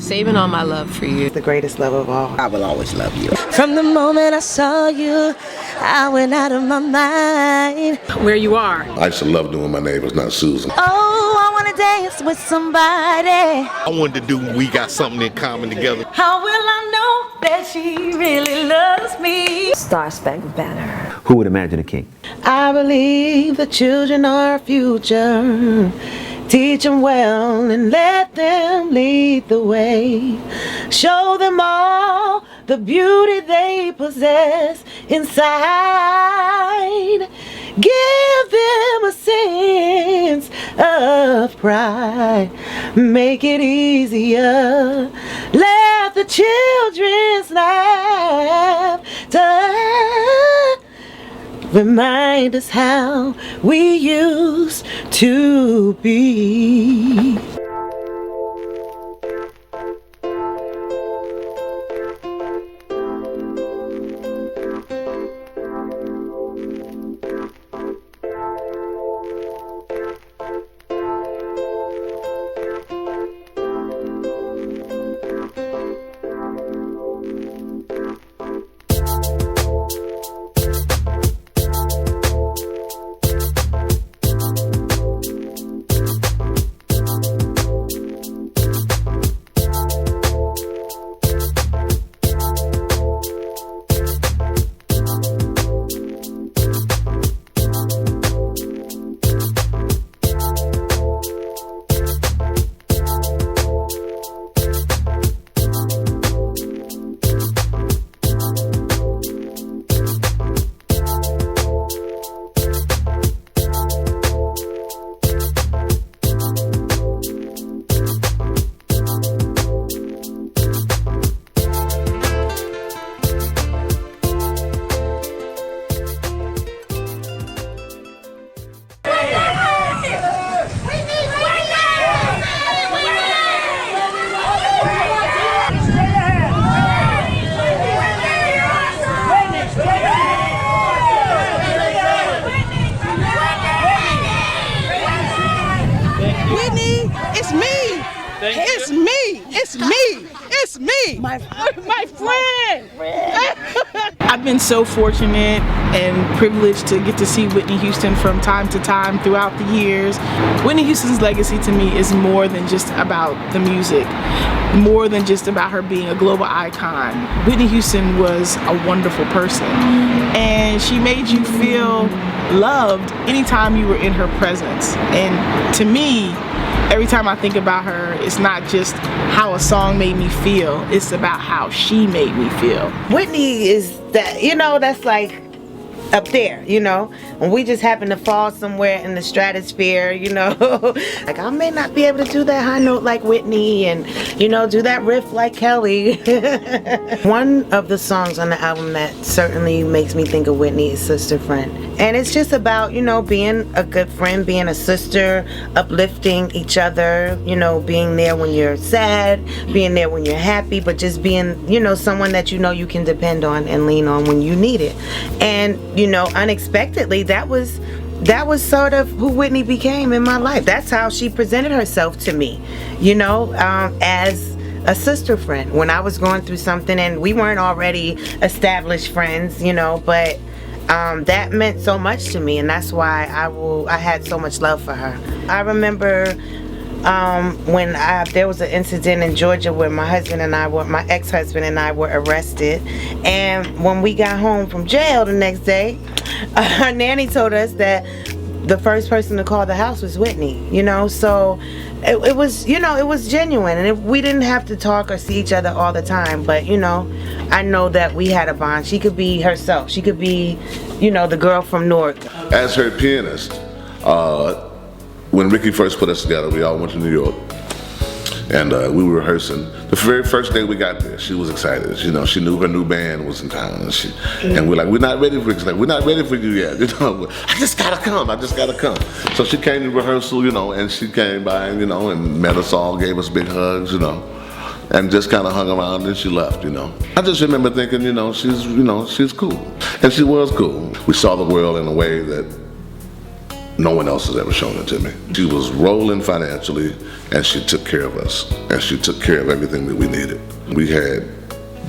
Saving all my love for you. The greatest love of all. I will always love you. From the moment I saw you, I went out of my mind. Where you are. I used to love doing My Neighbor's Not Susan. Oh, I want to dance with somebody. I wanted to do We Got Something in Common Together. How will I know that she really loves me? Star Spangled Banner. Who would imagine a king? I believe the children are our future. Teach them well and let them lead the way. Show them all the beauty they possess inside. Give them a sense of pride. Make it easier. Let the children's laughter remind us how we used to be. It's me, my friend. I've been so fortunate and privileged to get to see Whitney Houston from time to time throughout the years. Whitney Houston's legacy to me is more than just about the music, more than just about her being a global icon. Whitney Houston was a wonderful person, and she made you feel loved anytime you were in her presence. And to me, every time I think about her, it's not just how a song made me feel, it's about how she made me feel. Whitney is that, that's like up there, when we just happen to fall somewhere in the stratosphere, like I may not be able to do that high note like Whitney and, do that riff like Kelly. One of the songs on the album that certainly makes me think of Whitney is Sister Friend. And it's just about, being a good friend, being a sister, uplifting each other, being there when you're sad, being there when you're happy, but just being, someone that you can depend on and lean on when you need it. And, unexpectedly, that was sort of who Whitney became in my life. That's how she presented herself to me, as a sister friend when I was going through something, and we weren't already established friends, but that meant so much to me, and that's why I had so much love for her. I remember when there was an incident in Georgia where my ex-husband and I were arrested, and when we got home from jail the next day, our nanny told us that the first person to call the house was Whitney, so it was, it was genuine, and we didn't have to talk or see each other all the time, but I know that we had a bond. She could be herself. She could be, the girl from Newark. As her pianist, when Ricky first put us together, we all went to New York, and we were rehearsing. The very first day we got there, she was excited. She knew her new band was in town, and we're like, we're not ready for it. She's like, we're not ready for you yet. I just gotta come. So she came to rehearsal, and she came by, and met us all, gave us big hugs, and just kind of hung around, and she left, I just remember thinking, she's cool, and she was cool. We saw the world in a way that no one else has ever shown it to me. She was rolling financially, and she took care of us, and she took care of everything that we needed. We had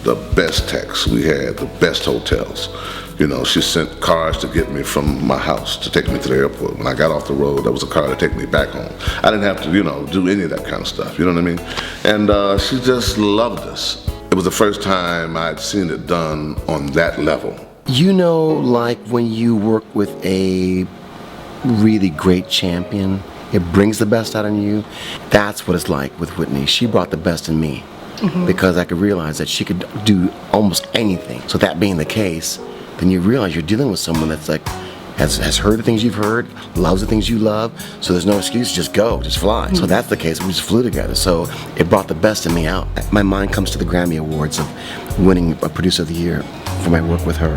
the best techs, we had the best hotels. You know, she sent cars to get me from my house to take me to the airport. When I got off the road, there was a car to take me back home. I didn't have to, you know, do any of that kind of stuff, you know what I mean? And she just loved us. It was the first time I'd seen it done on that level. You know, like when you work with a really great champion, it brings the best out in you. That's what it's like with Whitney. She brought the best in me because I could realize that she could do almost anything. So that being the case, then you realize you're dealing with someone that's like, has heard the things you've heard, loves the things you love, so there's no excuse, just go, just fly. So that's the case, we just flew together. So it brought the best in me out. My mind comes to the Grammy Awards of winning a Producer of the Year for my work with her,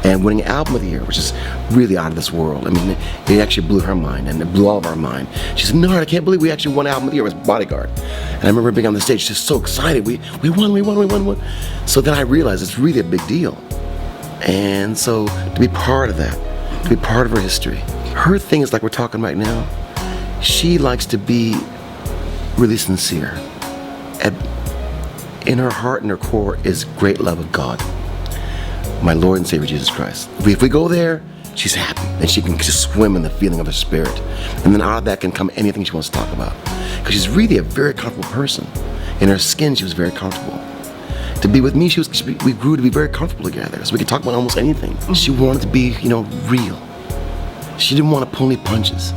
and winning Album of the Year, which is really out of this world. I mean, it actually blew her mind, and it blew all of our mind. She said, no, I can't believe we actually won Album of the Year. It was Bodyguard. And I remember being on the stage, just so excited, we won. So then I realized it's really a big deal. And so to be part of that, to be part of her history. Her thing is like we're talking right now. She likes to be really sincere. In her heart and her core is great love of God, my Lord and Savior Jesus Christ. If we go there, she's happy, and she can just swim in the feeling of her spirit. And then out of that can come anything she wants to talk about. Because she's really a very comfortable person. In her skin, she was very comfortable. To be with me, we grew to be very comfortable together, so we could talk about almost anything. She wanted to be, you know, real. She didn't want to pull any punches.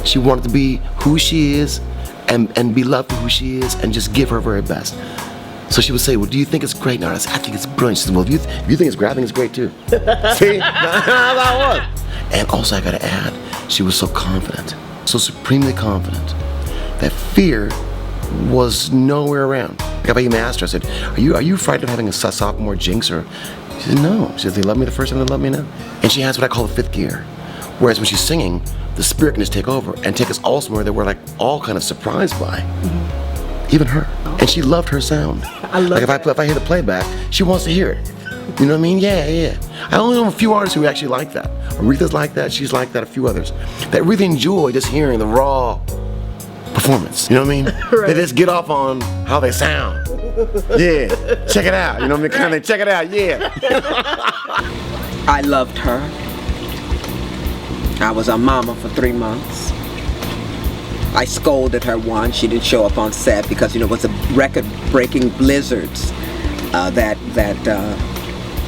She wanted to be who she is and be loved for who she is and just give her very best. So she would say, well, do you think it's great? No, I think it's brilliant. She said, well, if you think it's great, I think it's great too. See, that's how that was. And also I gotta add, she was so confident, so supremely confident, that fear was nowhere around. If I even asked her, I said, are you frightened of having a sophomore jinx? Or she said, no. She said, they love me the first time, they love me now. And she has what I call the fifth gear. Whereas when she's singing, the spirit can just take over and take us all somewhere that we're like all kind of surprised by. Even her. And she loved her sound. I love like if I hear the playback, she wants to hear it. You know what I mean? Yeah. I only know a few artists who actually like that. Aretha's like that, she's like that, a few others. That really enjoy just hearing the raw performance, you know what I mean? Right. They just get off on how they sound. Yeah, check it out, you know what I mean? Kind of check it out, yeah. I loved her. I was a mama for 3 months. I scolded her once. She didn't show up on set because, you know, it was a record-breaking blizzards that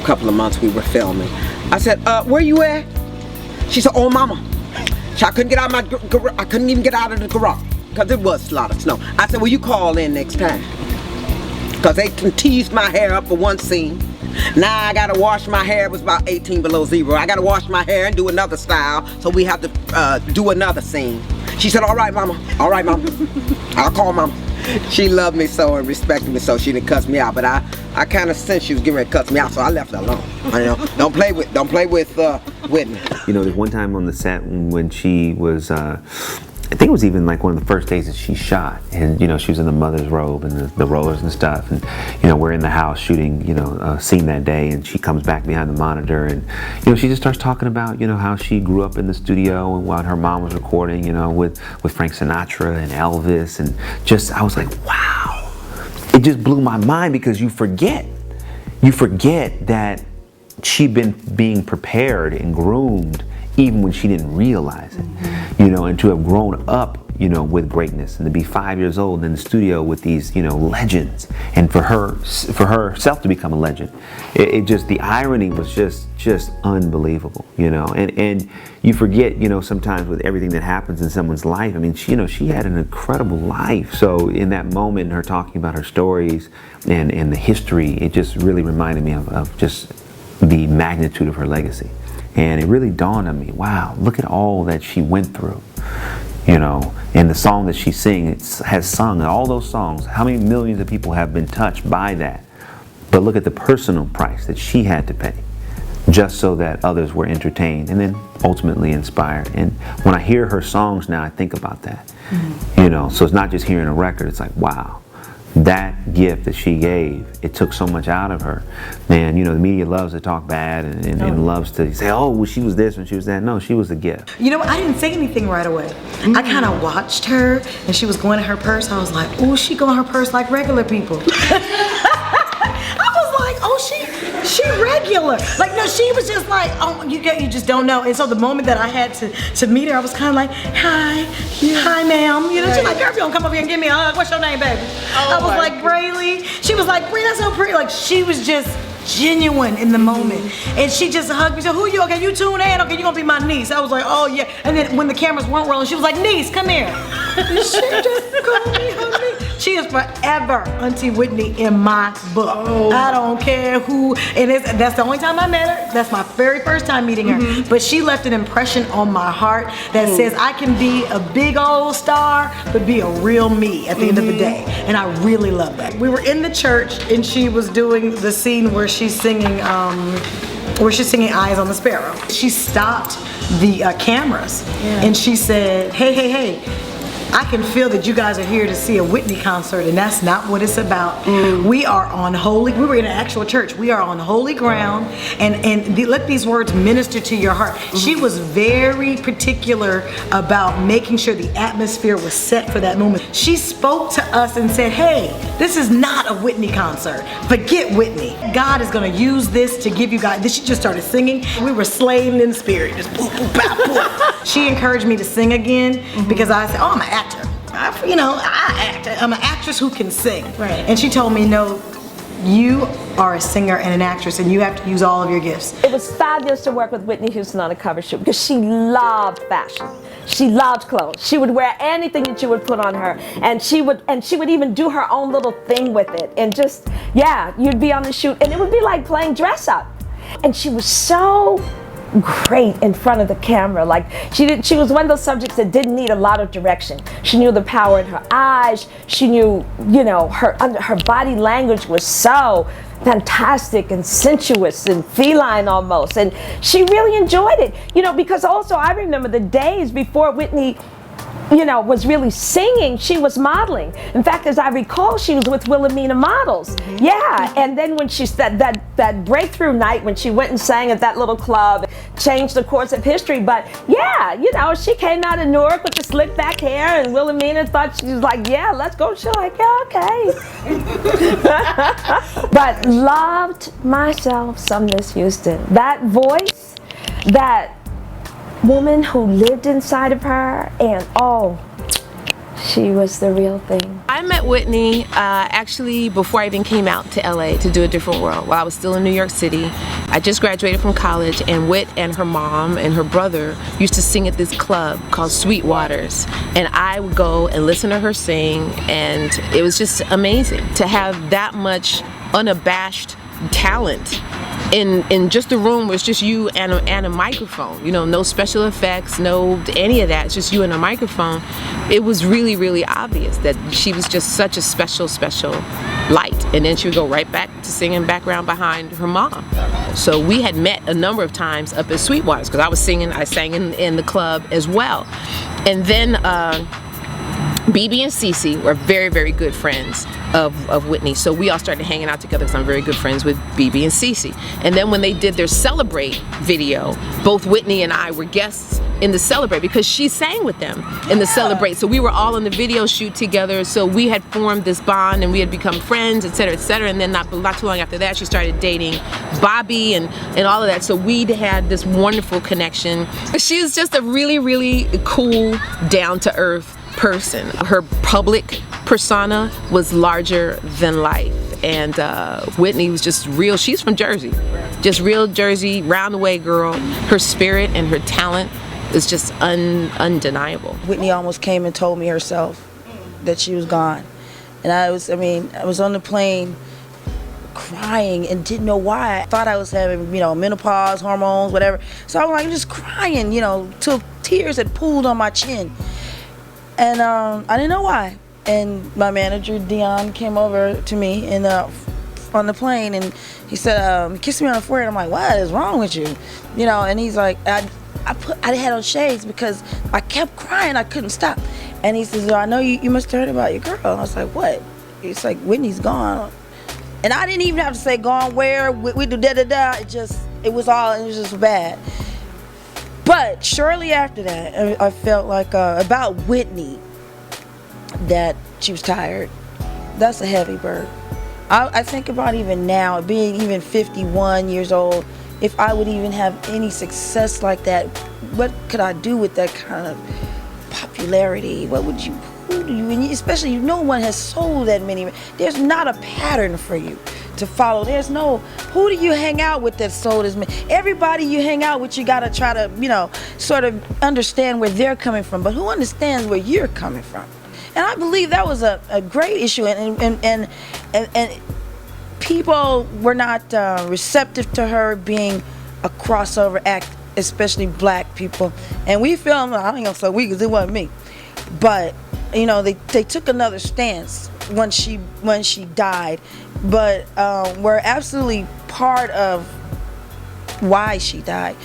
couple of months we were filming. I said, where you at? She said, oh, mama. I couldn't get out of I couldn't even get out of the garage because it was a lot of snow. I said, well, you call in next time. Because they can tease my hair up for one scene. Now I gotta wash my hair. It was about 18 below zero. I gotta wash my hair and do another style, so we have to do another scene. She said, all right, mama. All right, mama. I'll call mama. She loved me so and respected me so she didn't cuss me out, but I kind of sensed she was getting ready to cuss me out, so I left her alone. You know, don't play with Whitney. You know, there's one time on the set when she was, I think it was even like one of the first days that she shot, and you know, she was in the mother's robe and the rollers and stuff, and you know, we're in the house shooting, you know, a scene that day, and she comes back behind the monitor, and you know, she just starts talking about, you know, how she grew up in the studio and while her mom was recording, you know, with Frank Sinatra and Elvis, and just, I was like, wow, it just blew my mind because you forget that she'd been being prepared and groomed even when she didn't realize it, you know, and to have grown up, you know, with greatness, and to be 5 years old in the studio with these, you know, legends, and for herself to become a legend, it just, the irony was just unbelievable, you know, and you forget, you know, sometimes with everything that happens in someone's life. I mean, she, you know, she had an incredible life. So in that moment, her talking about her stories and the history, it just really reminded me of just the magnitude of her legacy. And it really dawned on me, wow, look at all that she went through, you know, and the song that she has sung, and all those songs, how many millions of people have been touched by that? But look at the personal price that she had to pay just so that others were entertained and then ultimately inspired. And when I hear her songs now, I think about that, you know, so it's not just hearing a record, it's like, wow, that gift that she gave, it took so much out of her. Man, you know, the media loves to talk bad and loves to say, oh, well, she was this when she was that. No, she was the gift. You know, I didn't say anything right away. I kind of watched her, and she was going to her purse. I was like, oh, she going to her purse like regular people. I was like, oh, she regular. Like, no, she was just like, oh, you just don't know. And so the moment that I had to meet her, I was kind of like, hi, ma'am. You know, she's like, girl, if you don't come over here and give me a hug, what's your name, baby? I was like, Braylee. She was like, Bree, that's so pretty. Like, she was just genuine in the moment. And she just hugged me. She said, who are you? Okay, you tune in. Okay, you're gonna be my niece. I was like, oh yeah. And then when the cameras weren't rolling, she was like, niece, come here. And she just called me, hugged me. She is forever Auntie Whitney in my book. I don't care who. That's the only time I met her. That's my very first time meeting her. But she left an impression on my heart that says I can be a big old star, but be a real me at the end of the day. And I really love that. We were in the church and she was doing the scene where she's singing Eyes on the Sparrow. She stopped the cameras and she said, hey, I can feel that you guys are here to see a Whitney concert, and that's not what it's about. We are on we were in an actual church. We are on holy ground, and let these words minister to your heart. She was very particular about making sure the atmosphere was set for that moment. She spoke to us and said, hey, this is not a Whitney concert. Forget Whitney. God is gonna use this to give you guys, then she just started singing. We were slain in spirit, just boop, boop, bop, boop. She encouraged me to sing again because I said, oh, I'm an actor. I act. I'm an actress who can sing. Right. And she told me, no, you are a singer and an actress and you have to use all of your gifts. It was fabulous to work with Whitney Houston on a cover shoot because she loved fashion. She loved clothes. She would wear anything that you would put on her, and she would even do her own little thing with it. And just, yeah, you'd be on the shoot and it would be like playing dress up. And she was so great in front of the camera. Like she was one of those subjects that didn't need a lot of direction. She knew the power in her eyes. She knew, you know, her body language was so fantastic and sensuous and feline almost, and she really enjoyed it, you know, because also I remember the days before Whitney, you know, was really singing, she was modeling. In fact, as I recall, she was with Wilhelmina Models. Yeah, and then when she said that breakthrough night when she went and sang at that little club, changed the course of history. But yeah, you know, she came out of Newark with the slick back hair, and Wilhelmina thought, she was like, yeah, let's go. She's like, yeah, okay. But loved myself some Miss Houston. That voice, that woman who lived inside of her, and oh, she was the real thing. I met Whitney actually before I even came out to LA to do A Different World, while I was still in New York City. I just graduated from college, and Whit and her mom and her brother used to sing at this club called Sweetwater's, and I would go and listen to her sing, and it was just amazing to have that much unabashed talent in just the room where it's just you and a microphone, you know, no special effects, no any of that, it's just you and a microphone. It was really, really obvious that she was just such a special light. And then she would go right back to singing background behind her mom. So we had met a number of times up at Sweetwater's because I sang in the club as well. And then BB and Cece were very, very good friends of Whitney, so we all started hanging out together because I'm very good friends with BB and Cece. And then when they did their Celebrate video, both Whitney and I were guests in the Celebrate because she sang with them in the Celebrate. So we were all in the video shoot together, so we had formed this bond and we had become friends, etc., etc. And then not too long after that, she started dating Bobby and all of that. So we'd had this wonderful connection. She was just a really, really cool, down-to-earth person. Her public persona was larger than life, and Whitney was just real. She's from Jersey, just real Jersey, round the way girl. Her spirit and her talent is just undeniable. Whitney almost came and told me herself that she was gone, and I was on the plane crying and didn't know why. I thought I was having, you know, menopause, hormones, whatever. So I was like just crying, you know, till tears had pooled on my chin. And I didn't know why. And my manager, Dion, came over to me on the plane, and he said, kiss me on the forehead. I'm like, what is wrong with you? You know, and he's like, I had on shades because I kept crying. I couldn't stop. And he says, I know you must have heard about your girl. And I was like, what? it's like Whitney's gone. And I didn't even have to say gone where, we do da-da-da. It was just bad. But shortly after that, I felt like about Whitney, that she was tired. That's a heavy burden. I think about even now, being even 51 years old, if I would even have any success like that, what could I do with that kind of popularity? Who do you, and especially no one has sold that many. There's not a pattern for you to follow. There's no, who do you hang out with that sold as many? Everybody you hang out with, you gotta try to, sort of understand where they're coming from, but who understands where you're coming from? And I believe that was a great issue, and people were not receptive to her being a crossover act, especially black people. And we felt, I ain't gonna say we, because it wasn't me, but they took another stance when she died, but were absolutely part of why she died,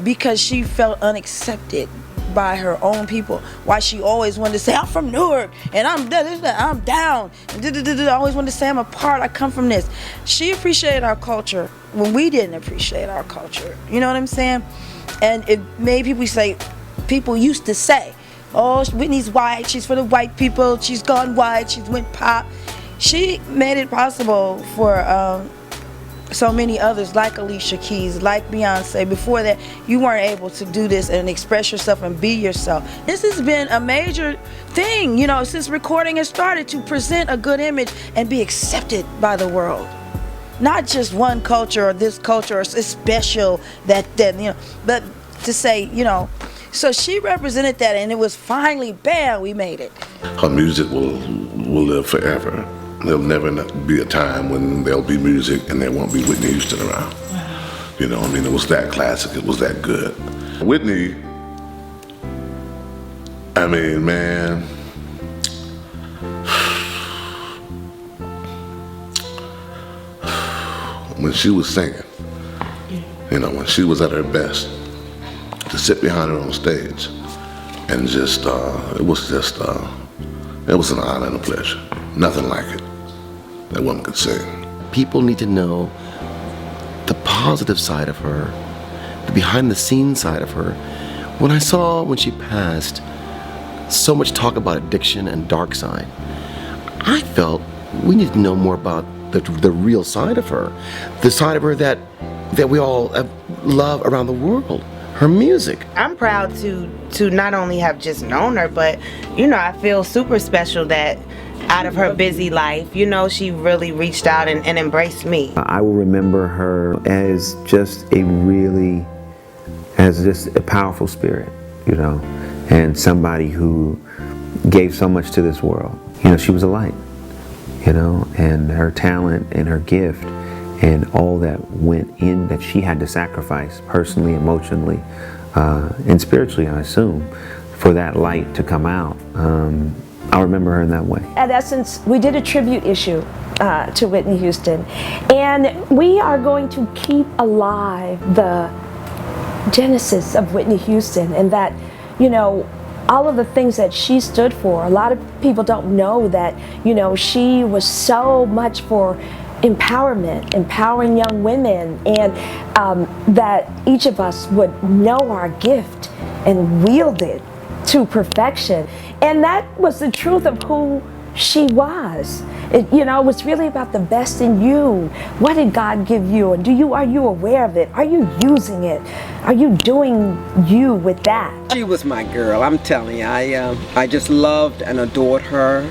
because she felt unaccepted by her own people. Why she always wanted to say, I'm from Newark and I'm down, and I always wanted to say I'm a part, I come from this. She appreciated our culture when we didn't appreciate our culture. You know what I'm saying? And it made people used to say, oh, Whitney's white, she's for the white people, she's gone white, she's went pop. She made it possible for so many others, like Alicia Keys, like Beyonce. Before that, you weren't able to do this and express yourself and be yourself. This has been a major thing, since recording has started, to present a good image and be accepted by the world. Not just one culture or this culture, or it's special that but to say, so she represented that, and it was finally, bam, we made it. Her music will live forever. There'll never be a time when there'll be music and there won't be Whitney Houston around. It was that classic, it was that good. Whitney, man, when she was singing, when she was at her best, to sit behind her on stage and just, it was an honor and a pleasure. Nothing like it that woman could sing. People need to know the positive side of her, the behind the scenes side of her. When she passed, so much talk about addiction and dark side, I felt we need to know more about the real side of her, the side of her that we all love around the world. Her music. I'm proud to not only have just known her, but I feel super special that out of her busy life, she really reached out and embraced me. I will remember her as just a powerful spirit, and somebody who gave so much to this world. She was a light, and her talent and her gift and all that went in, that she had to sacrifice personally, emotionally, and spiritually, I assume, for that light to come out. I remember her in that way. At Essence, we did a tribute issue to Whitney Houston, and we are going to keep alive the genesis of Whitney Houston, and that, all of the things that she stood for. A lot of people don't know that, she was so much for empowerment, empowering young women, and that each of us would know our gift and wield it to perfection. And that was the truth of who she was. It was really about the best in you. What did God give you? And are you aware of it? Are you using it? Are you doing you with that? She was my girl, I'm telling you. I just loved and adored her.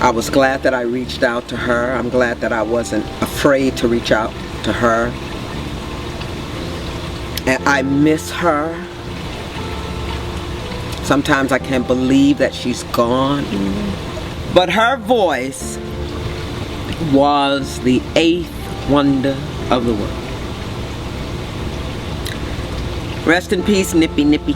I was glad that I reached out to her. I'm glad that I wasn't afraid to reach out to her. And I miss her. Sometimes I can't believe that she's gone. But her voice was the 8th wonder of the world. Rest in peace, Nippy Nippy.